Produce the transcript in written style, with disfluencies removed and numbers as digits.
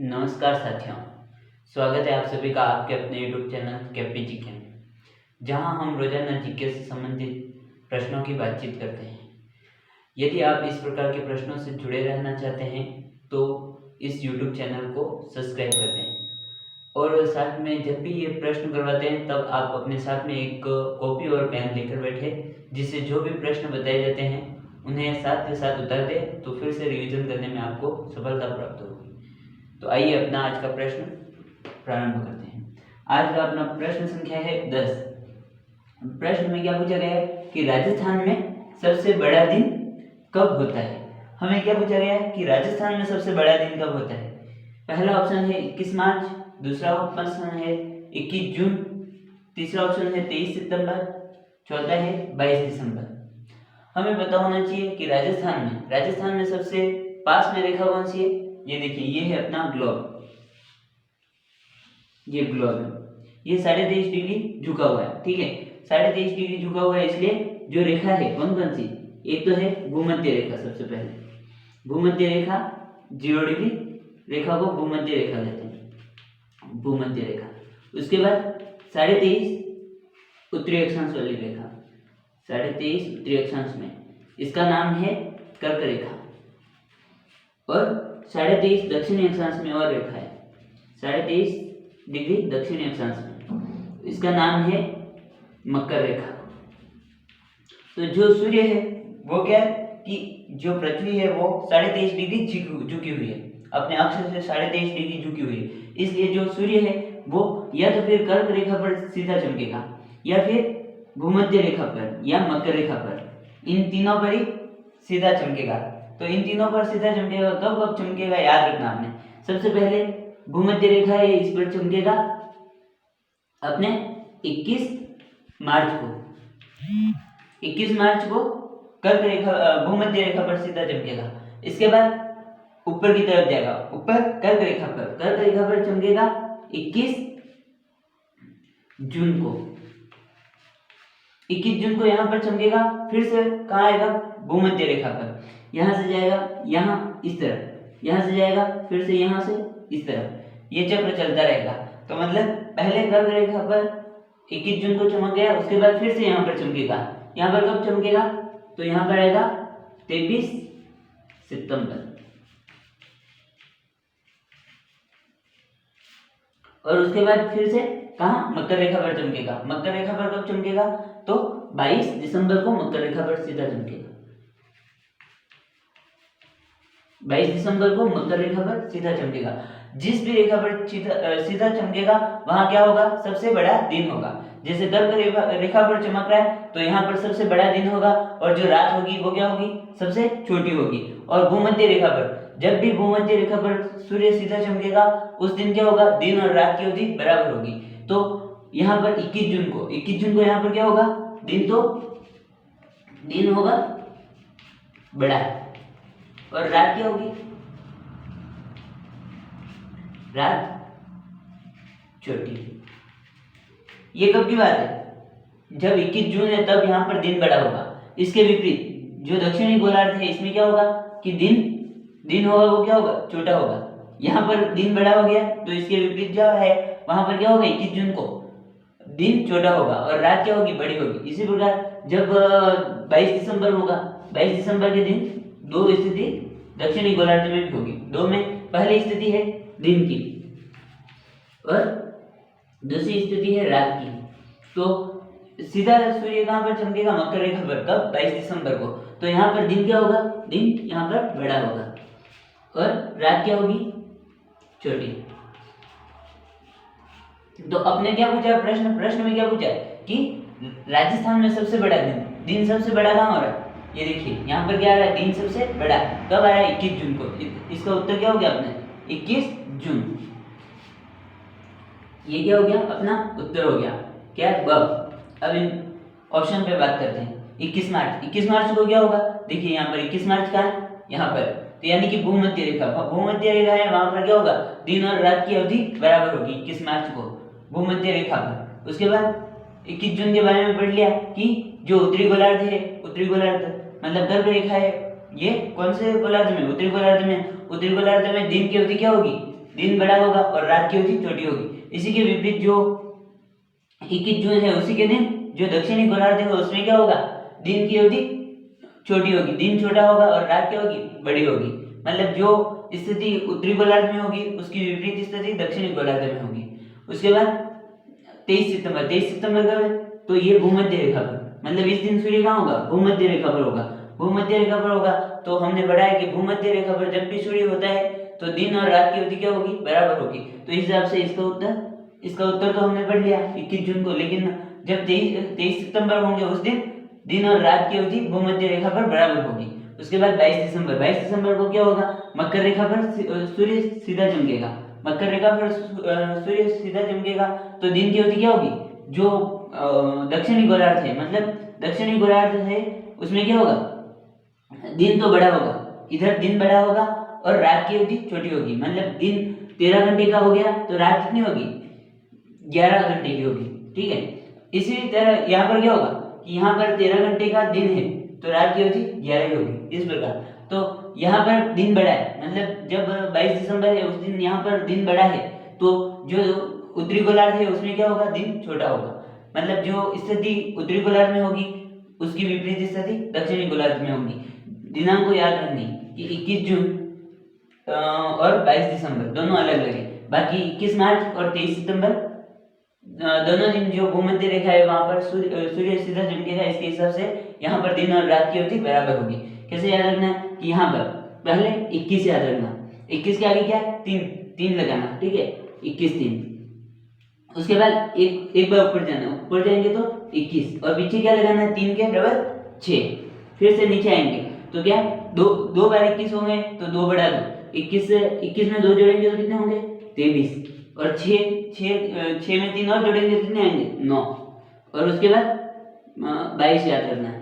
नमस्कार साथियों, स्वागत है आप सभी का आपके अपने यूट्यूब चैनल केपी जीके में, जहां हम रोजाना जीके से संबंधित प्रश्नों की बातचीत करते हैं। यदि आप इस प्रकार के प्रश्नों से जुड़े रहना चाहते हैं तो इस यूट्यूब चैनल को सब्सक्राइब कर दें और साथ में जब भी ये प्रश्न करवाते हैं तब आप अपने साथ में एक कॉपी और पेन लेकर बैठे, जिससे जो भी प्रश्न बताए जाते हैं उन्हें साथ के साथ उतार दें तो फिर से रिवीजन करने में आपको सफलता प्राप्त होगी। तो आइए अपना आज का प्रश्न प्रारंभ करते हैं। आज का अपना प्रश्न संख्या है 10। प्रश्न में क्या पूछा गया है कि राजस्थान में सबसे बड़ा दिन कब होता है। हमें क्या पूछा गया है कि राजस्थान में सबसे बड़ा दिन कब होता है। पहला ऑप्शन है 21 मार्च, दूसरा ऑप्शन है 21 जून, तीसरा ऑप्शन है 23 सितंबर, चौथा है 22 दिसंबर। हमें पता होना चाहिए कि राजस्थान में सबसे पास में रेखा कौन सी है। ये देखिए, ये है अपना ग्लोब, ये ग्लोब है, ये 23.5 डिग्री झुका हुआ है। ठीक है, 23.5 डिग्री झुका हुआ है, इसलिए जो रेखा है कौन कौन सी, एक तो है भूमध्य रेखा। सबसे पहले भूमध्य रेखा, 0 डिग्री रेखा को भूमध्य रेखा कहते हैं, भूमध्य रेखा। उसके बाद 23.5 उत्तरी अक्षांश वाली रेखा, 23.5 उत्तरी अक्षांश में, इसका नाम है कर्क रेखा। और 23.5 दक्षिणी अक्षांश में और रेखा है, 23.5 डिग्री दक्षिणी अक्षांश में, इसका नाम है मकर रेखा। तो जो सूर्य है वो क्या है कि जो पृथ्वी है वो 23.5 डिग्री झुकी हुई है, अपने अक्ष से 23.5 डिग्री झुकी हुई है, इसलिए जो सूर्य है वो या तो फिर कर्क रेखा पर सीधा चमकेगा या फिर भूमध्य रेखा पर या मकर रेखा पर, इन तीनों पर ही सीधा चमकेगा। तो इन तीनों पर सीधा चमकेगा, कब चमकेगा याद रखना आपने। सबसे पहले भूमध्य रेखा है, इस पर चमकेगा अपने 21 मार्च को, 21 मार्च को कर्क रेखा भूमध्य रेखा पर सीधा चमकेगा। इसके बाद ऊपर की तरफ जाएगा, ऊपर कर्क रेखा पर चमकेगा 21 जून को, 21 जून को यहाँ पर चमकेगा। फिर से कहाँ आएगा, भूमध्य रेखा पर, यहाँ से जाएगा यहाँ इस तरफ, यहाँ से जाएगा फिर से यहाँ से इस तरफ, ये चक्र चलता रहेगा। तो मतलब पहले कर्क रेखा पर 21 जून को चमक गया, उसके बाद फिर से यहाँ पर चमकेगा। यहाँ पर कब चमकेगा, तो यहाँ पर आएगा 23 सितंबर। और उसके बाद फिर से कहाँ, मकर रेखा पर चमकेगा। मकर रेखा पर कब चमकेगा, तो 22 दिसंबर को मकर रेखा पर सीधा चमकेगा, 22 दिसंबर को मकर रेखा पर सीधा चमकेगा। जिस भी रेखा पर सीधा चमकेगा वहां क्या होगा, सबसे बड़ा दिन होगा। जैसे कर्क रेखा पर चमक रहा है तो यहाँ पर सबसे बड़ा दिन होगा, और जो रात होगी वो क्या होगी, सबसे छोटी होगी। और भूमध्य रेखा पर, जब भी भूमध्य रेखा पर सूर्य सीधा चमकेगा उस दिन क्या होगा, दिन और रात की अवधि बराबर होगी। तो यहाँ पर 21 जून को यहाँ पर क्या होगा, दिन होगा बड़ा, और रात क्या होगी, रात छोटी। ये कब की बात है, जब 21 जून है तब यहाँ पर दिन बड़ा होगा। इसके विपरीत जो दक्षिणी गोलार्ध है इसमें क्या होगा कि दिन होगा वो क्या होगा, छोटा होगा। यहाँ पर दिन बड़ा हो गया तो इसके विपरीत जो है वहां पर क्या होगा, 21 जून को दिन छोटा होगा और रात क्या होगी, बड़ी होगी। इसी प्रकार जब 22 दिसंबर होगा, 22 दिसंबर के दिन दो स्थिति दक्षिणी गोलार्ध में भी होगी। दो में पहली स्थिति है दिन की और दूसरी स्थिति है रात की। तो सीधा सूर्य कहाँ पर चमकेगा, मकर रेखा पर, कब, 22 दिसंबर को। तो यहाँ पर दिन क्या होगा, दिन यहाँ पर बड़ा होगा और रात क्या होगी, छोटी। तो अपने क्या पूछा प्रश्न में क्या पूछा कि राजस्थान में सबसे बड़ा दिन सबसे बड़ा कहाँ हो रहा है। ये देखिए यहाँ पर क्या आ रहा है, दिन सबसे बड़ा कब आ रहा है, 21 जून को। इसका उत्तर क्या हो गया अपने, 21 जून। ये क्या हो गया, अपना उत्तर हो गया क्या, ब। अब इन ऑप्शन पे बात करते हैं। 21 मार्च को क्या होगा, देखिए यहाँ पर 21 मार्च का है यहाँ पर, तो यानी कि भूमध्य रेखा है, वहां पर क्या होगा, दिन और रात की अवधि बराबर होगी 21 मार्च को भूमध्य रेखा पर। उसके बाद 21 जून के बारे में पढ़ लिया कि जो उत्तरी गोलार्ध मतलब कर्क रेखा है, ये कौन से गोलार्ध में, उत्तरी गोलार्ध में दिन की अवधि क्या होगी, दिन बड़ा होगा और रात की अवधि छोटी होगी। इसी के विपरीत जो 21 जून है उसी के दिन जो दक्षिणी गोलार्ध है उसमें क्या होगा, दिन की अवधि छोटी होगी, दिन छोटा होगा और रात क्या होगी, बड़ी होगी। मतलब जो स्थिति उत्तरी गोलार्ध में होगी उसकी विपरीत स्थिति दक्षिणी गोलार्ध में होगी। उसके बाद 23 सितंबर कब है, तो ये भूमध्य रेखा पर, मतलब इस दिन सूर्य कहाँ होगा, भूमध्य रेखा पर होगा। भूमध्य रेखा पर होगा तो हमने पढ़ा है कि भूमध्य रेखा पर जब भी सूर्य होता है तो दिन और रात की अवधि क्या होगी, बराबर होगी। तो इस हिसाब से इसका उत्तर तो हमने पढ़ लिया 21 जून को। लेकिन जब 23 सितंबर होंगे उस दिन और रात की अवधि भूमध्य रेखा पर बराबर होगी। उसके बाद 22 दिसंबर को क्या होगा, मकर रेखा पर सूर्य सीधा चमकेगा। मकर रेखा पर सूर्य सीधा चमकेगा तो दिन की अवधि क्या होगी, जो दक्षिणी गोलार्ध है, मतलब दक्षिणी गोलार्ध है उसमें क्या होगा, दिन तो बड़ा होगा, इधर दिन बड़ा होगा और रात की अवधि छोटी होगी। मतलब दिन 13 घंटे का हो गया तो रात कितनी होगी, 11 घंटे की होगी। ठीक है, इसी तरह यहाँ पर क्या होगा कि यहाँ पर 13 घंटे का दिन है तो रात की अवधि 11 होगी, इस प्रकार। तो यहाँ पर दिन बड़ा है, मतलब जब 22 दिसंबर है उस दिन यहाँ पर दिन बड़ा है तो जो उत्तरी गोलार्ध है उसमें क्या होगा, दिन छोटा होगा। मतलब जो स्थिति उत्तरी गोलार्ध में होगी उसकी विपरीत स्थिति दक्षिणी गोलार्ध में होगी। दिनांक को याद रखनी कि 21 जून और 22 दिसंबर दोनों अलग अलग है। बाकी 21 मार्च और 23 सितंबर दोनों दिन जो भूमध्य रेखा है वहां पर सूर्य सीधा चमकेगा। इसके हिसाब से यहाँ पर दिन और रात की अवधि बराबर होगी। कैसे याद रखना है कि यहाँ पर पहले 21 याद रखना, 21 के आगे क्या है, तीन लगाना। ठीक है, 21 3। उसके बाद एक बार ऊपर जाना, ऊपर जाएंगे तो 21 और पीछे क्या लगाना है, 3 के डबल 6। फिर से नीचे आएंगे तो क्या, दो बार 21 होंगे तो 2 बढ़ा दो, 21 में 2 जोड़ेंगे तो कितने होंगे, 23। और 6 में 3 और जोड़ेंगे तो कितने आएंगे, 9। और उसके बाद 22 याद करना है।